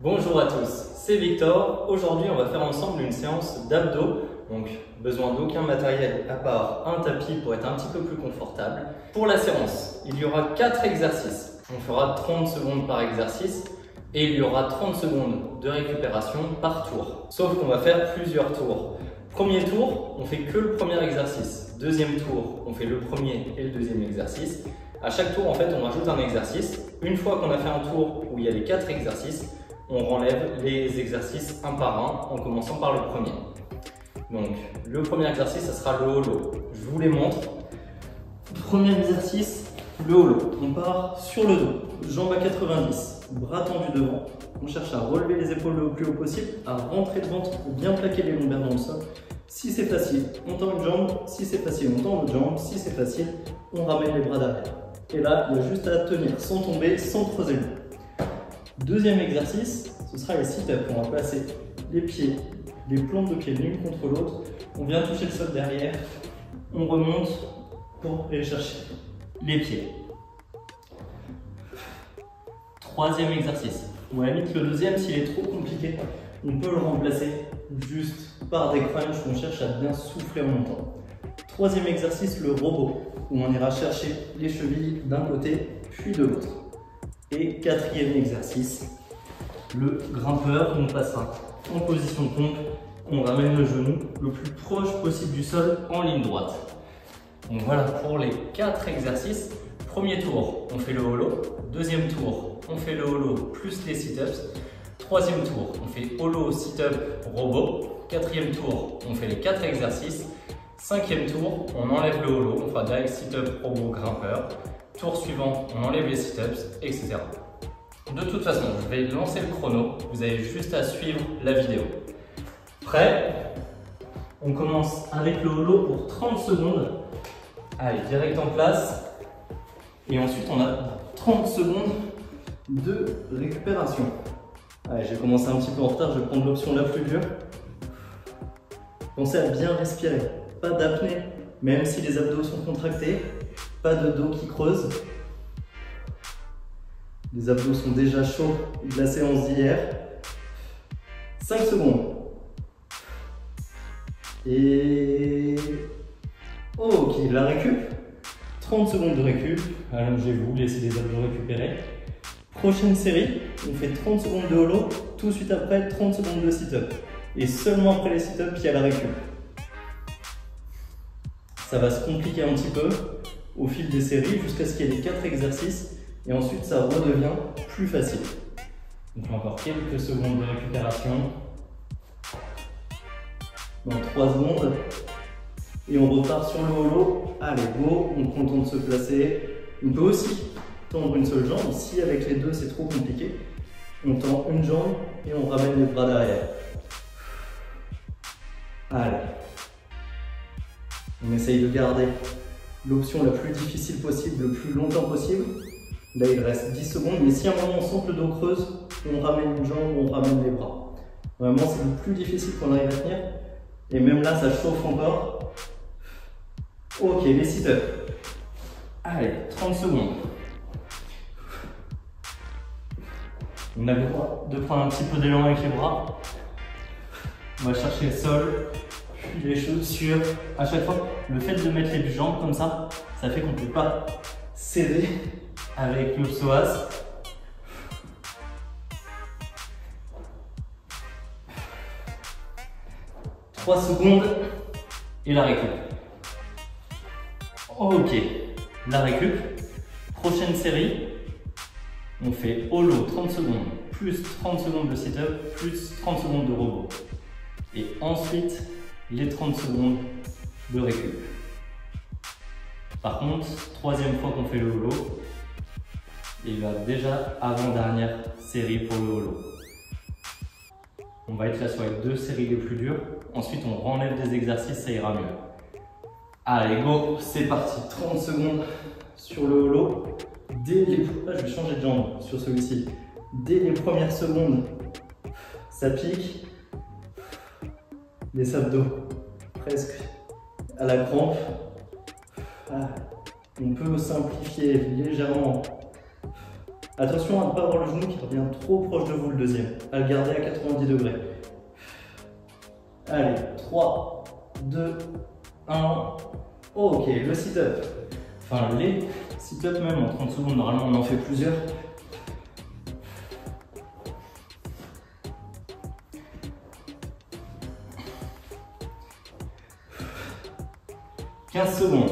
Bonjour à tous, c'est Victor. Aujourd'hui, on va faire ensemble une séance d'abdos. Donc, besoin d'aucun matériel à part un tapis pour être un petit peu plus confortable. Pour la séance, il y aura 4 exercices. On fera 30 secondes par exercice et il y aura 30 secondes de récupération par tour. Sauf qu'on va faire plusieurs tours. Premier tour, on fait que le premier exercice. Deuxième tour, on fait le premier et le deuxième exercice. À chaque tour, en fait, on rajoute un exercice. Une fois qu'on a fait un tour où il y a les 4 exercices, on renlève les exercices un par un en commençant par le premier. Donc, le premier exercice, ça sera le holo. Je vous les montre. Premier exercice, le holo. On part sur le dos, jambes à 90, bras tendus devant. On cherche à relever les épaules le plus haut possible, à rentrer le ventre pour bien plaquer les lombaires dans le sol. Si c'est facile, on tend une jambe. Si c'est facile, on tend l'autre jambe. Si c'est facile, on ramène les bras derrière. Et là, il y a juste à tenir sans tomber, sans creuser le dos. Deuxième exercice, ce sera les sit-ups. On va placer les pieds, les plantes de pieds l'une contre l'autre. On vient toucher le sol derrière. On remonte pour aller chercher les pieds. Troisième exercice. Ou à la limite, le deuxième, s'il est trop compliqué, on peut le remplacer juste par des crunchs où on cherche à bien souffler en montant. Troisième exercice, le robot, où on ira chercher les chevilles d'un côté puis de l'autre. Et quatrième exercice, le grimpeur, où on passera en position de pompe, on ramène le genou le plus proche possible du sol en ligne droite. Donc voilà pour les 4 exercices. Premier tour, on fait le holo. Deuxième tour, on fait le holo plus les sit-ups. Troisième tour, on fait holo, sit-up, robot. Quatrième tour, on fait les 4 exercices. Cinquième tour, on enlève le holo, on fera direct sit-up, robot, grimpeur. Tour suivant, on enlève les sit-ups, etc. De toute façon, je vais lancer le chrono. Vous avez juste à suivre la vidéo. Prêt? On commence avec le holo pour 30 secondes. Allez, direct en place. Et ensuite, on a 30 secondes de récupération. Allez, j'ai commencé un petit peu en retard, je vais prendre l'option la plus dure. Pensez à bien respirer, pas d'apnée, même si les abdos sont contractés, pas de dos qui creuse. Les abdos sont déjà chauds de la séance d'hier. 5 secondes. Et... ok, la récup. 30 secondes de récup. Allongez-vous, laissez les abdos récupérer. Prochaine série, on fait 30 secondes de holo. Tout de suite après, 30 secondes de sit-up. Et seulement après les sit-up, il y a la récup. Ça va se compliquer un petit peu au fil des séries jusqu'à ce qu'il y ait les 4 exercices. Et ensuite, ça redevient plus facile. Donc encore quelques secondes de récupération. Dans 3 secondes. Et on repart sur le holo. Allez, go, on prend le temps de se placer. On peut aussi tendre une seule jambe. Si avec les deux, c'est trop compliqué, on tend une jambe et on ramène les bras derrière. Allez. On essaye de garder l'option la plus difficile possible, le plus longtemps possible. Là, il reste 10 secondes, mais si à un moment on sent que le dos creuse, on ramène une jambe, on ramène les bras. Vraiment, c'est le plus difficile qu'on arrive à tenir. Et même là, ça chauffe encore. Ok, les sit-ups. Allez, 30 secondes. On a le droit de prendre un petit peu d'élan avec les bras. On va chercher le sol, puis les chaussures. À chaque fois, le fait de mettre les jambes comme ça fait qu'on ne peut pas céder avec le psoas. « 3 secondes et la récup. Ok, la récup. Prochaine série, on fait holo 30 secondes, plus 30 secondes de sit-up, plus 30 secondes de robot. Et ensuite, les 30 secondes de récup. Par contre, troisième fois qu'on fait le holo, il va déjà avant-dernière série pour le holo. On va être là sur les 2 séries les plus dures. Ensuite, on renlève des exercices, ça ira mieux. Allez, go, c'est parti. 30 secondes sur le holo. Dès les... je vais changer de jambe sur celui-ci. Dès les premières secondes, ça pique. Les abdos, presque à la crampe. On peut simplifier légèrement Attention à ne pas avoir le genou qui revient trop proche de vous, le deuxième. À le garder à 90 degrés. Allez, 3, 2, 1. Ok, le sit-up. Enfin, les sit-up même en 30 secondes, normalement on en fait plusieurs. « 15 secondes.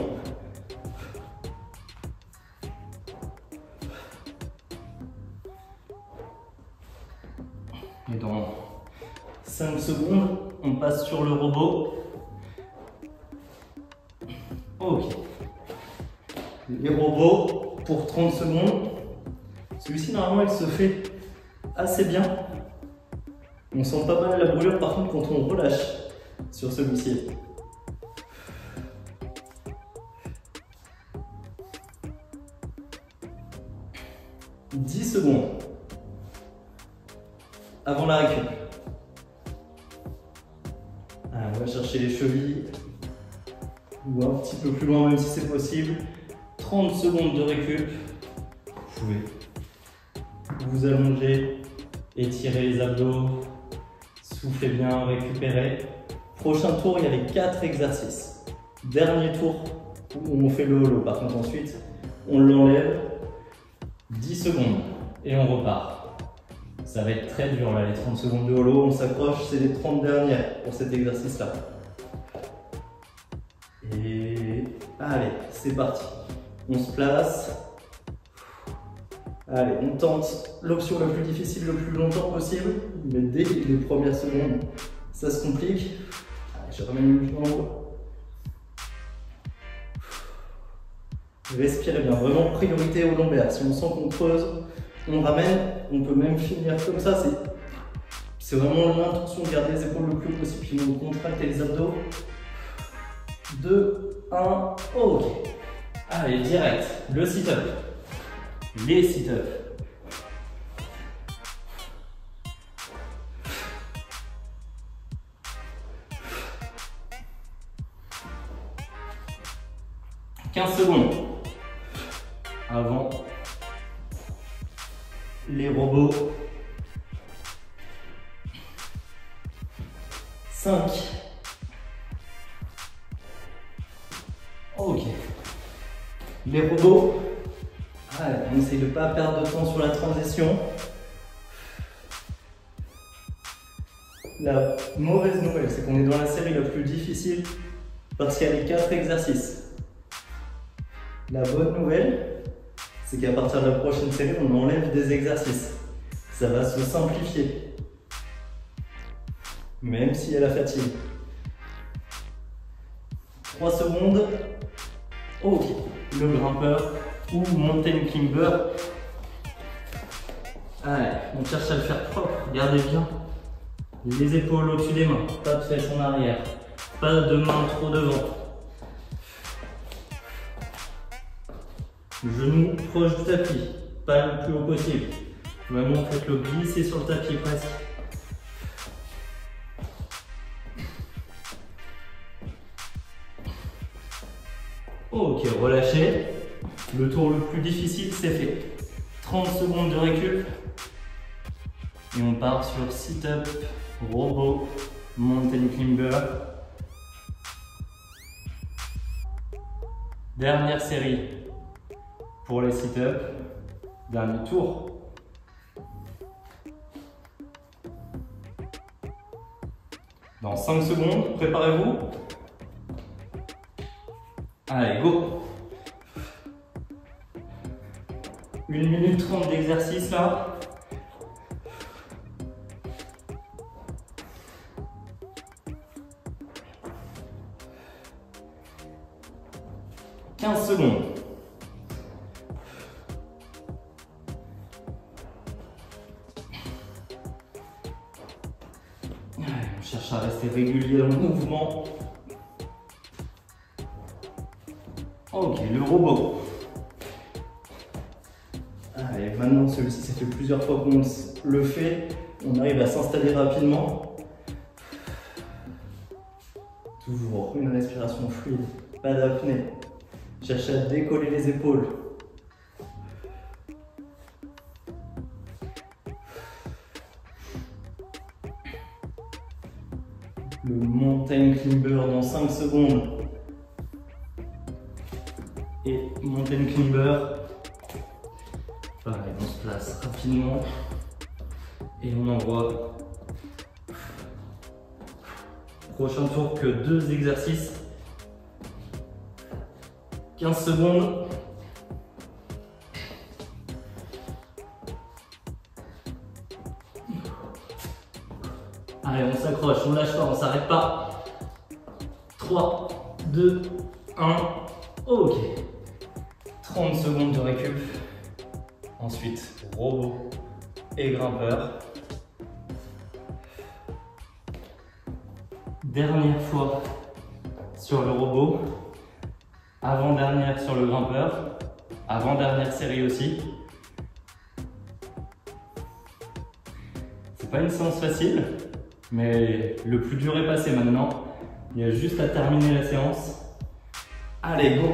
Et dans 5 secondes, on passe sur le robot. Ok. Les robots pour 30 secondes. Celui-ci, normalement, il se fait assez bien. On sent pas mal la brûlure, par contre, quand on relâche sur celui-ci. « 10 secondes. Avant la récup. On va chercher les chevilles. Ou un petit peu plus loin, même si c'est possible. 30 secondes de récup. Vous pouvez vous allonger, étirer les abdos, soufflez bien, récupérer. Prochain tour, il y a les 4 exercices. Dernier tour où on fait le holo. Par contre, ensuite, on l'enlève. 10 secondes et on repart. Ça va être très dur là, les 30 secondes de holo. On s'accroche, c'est les 30 dernières pour cet exercice-là. Et allez, c'est parti. On se place. Allez, on tente l'option la plus difficile le plus longtemps possible. Mais dès les premières secondes, ça se complique. Allez, je ramène une jambe. Respirez bien, vraiment priorité au lombaire. Si on sent qu'on creuse, on ramène. On peut même finir comme ça. C'est vraiment l'intention de garder les épaules le plus possible. Puis on contracte les abdos. 2, 1, ok. Allez, direct, le sit-up. Les sit-up. « 15 secondes avant les robots. 5. Ok. Les robots. Allez, on essaye de ne pas perdre de temps sur la transition. La mauvaise nouvelle, c'est qu'on est dans la série la plus difficile parce qu'il y a les 4 exercices. La bonne nouvelle, c'est qu'à partir de la prochaine série, on enlève des exercices. Ça va se simplifier. Même s'il y a la fatigue. 3 secondes. Ok. Le grimpeur ou mountain climber. Allez, on cherche à le faire propre. Regardez bien. Les épaules au-dessus des mains. Pas de fesses en arrière. Pas de mains trop devant. Genou proche du tapis, pas le plus haut possible. Vraiment, faites-le glisser sur le tapis presque. Ok, relâchez. Le tour le plus difficile, c'est fait. 30 secondes de récup. Et on part sur sit-up, robot, mountain climber. Dernière série. Pour les sit-ups, dernier tour. Dans 5 secondes, préparez-vous. Allez, go. 1 minute 30 d'exercice là. « 15 secondes. On cherche à rester régulier dans le mouvement. Ok, le robot. Allez, maintenant celui-ci, ça fait plusieurs fois qu'on le fait. On arrive à s'installer rapidement. Toujours une respiration fluide, pas d'apnée. Cherchez à décoller les épaules. le mountain climber dans 5 secondes. Et mountain climber. Pareil, on se place rapidement. Et on envoie. Prochain tour que 2 exercices. 15 secondes. Allez, on s'accroche, on lâche pas, on s'arrête pas. 3, 2, 1. Ok. 30 secondes de récup. Ensuite, robot et grimpeur. Dernière fois sur le robot. Avant-dernière sur le grimpeur. Avant-dernière série aussi. C'est pas une séance facile, mais le plus dur est passé maintenant. Il y a juste à terminer la séance. Allez, go!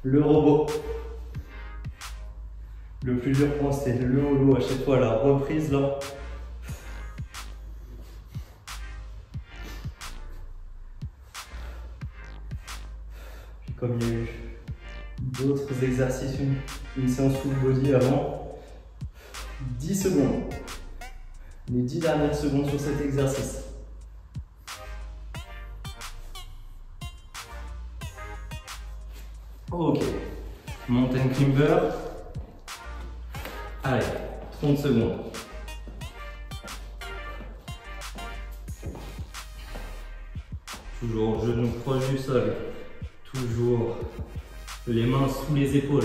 Le robot. Le plus dur pour moi, c'était le holo. À chaque fois, la reprise là. Puis comme il y a eu d'autres exercices, une séance full body avant, 10 secondes. Les 10 dernières secondes sur cet exercice. Ok. Mountain climber. Allez, 30 secondes. Toujours genou proche du sol. Toujours les mains sous les épaules.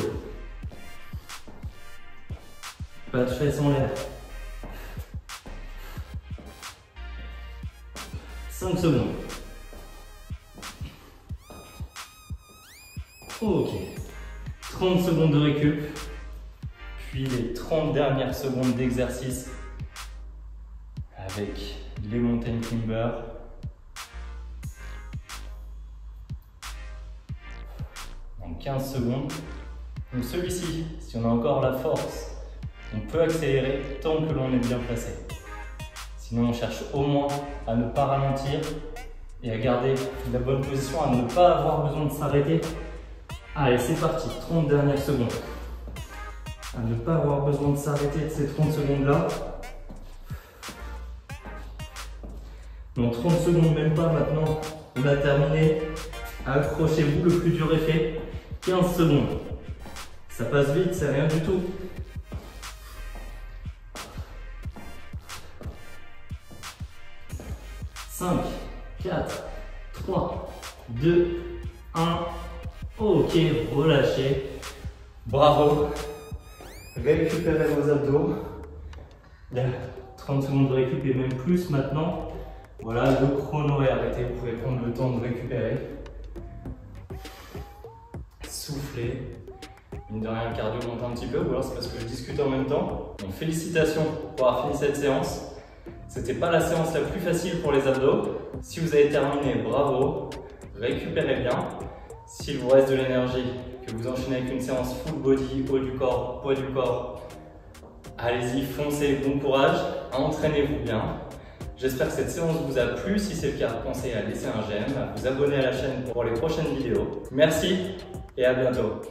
Pas de fesses en l'air. 5 secondes. Ok. 30 secondes de récup. Puis les 30 dernières secondes d'exercice avec les mountain climber. En 15 secondes. Donc celui-ci, si on a encore la force, on peut accélérer tant que l'on est bien placé. Sinon, on cherche au moins à ne pas ralentir et à garder la bonne position, à ne pas avoir besoin de s'arrêter. Allez, c'est parti, 30 dernières secondes. À ne pas avoir besoin de s'arrêter de ces 30 secondes-là. Dans 30 secondes, même pas maintenant, on a terminé. Accrochez-vous, le plus dur est fait. 15 secondes. Ça passe vite, c'est rien du tout. « 5, 4, 3, 2, 1. Ok, relâchez. Bravo. Récupérez vos abdos. Il y a 30 secondes de récup et même plus maintenant. Voilà, le chrono est arrêté. Vous pouvez prendre le temps de récupérer. Soufflez. Mine de rien, le cardio monte un petit peu, ou alors c'est parce que je discute en même temps. Donc félicitations pour avoir fini cette séance. C'était pas la séance la plus facile pour les abdos. Si vous avez terminé, bravo. Récupérez bien. S'il vous reste de l'énergie, que vous enchaînez avec une séance full body, haut du corps, poids du corps, allez-y, foncez, bon courage, entraînez-vous bien. J'espère que cette séance vous a plu. Si c'est le cas, pensez à laisser un j'aime, à vous abonner à la chaîne pour les prochaines vidéos. Merci et à bientôt.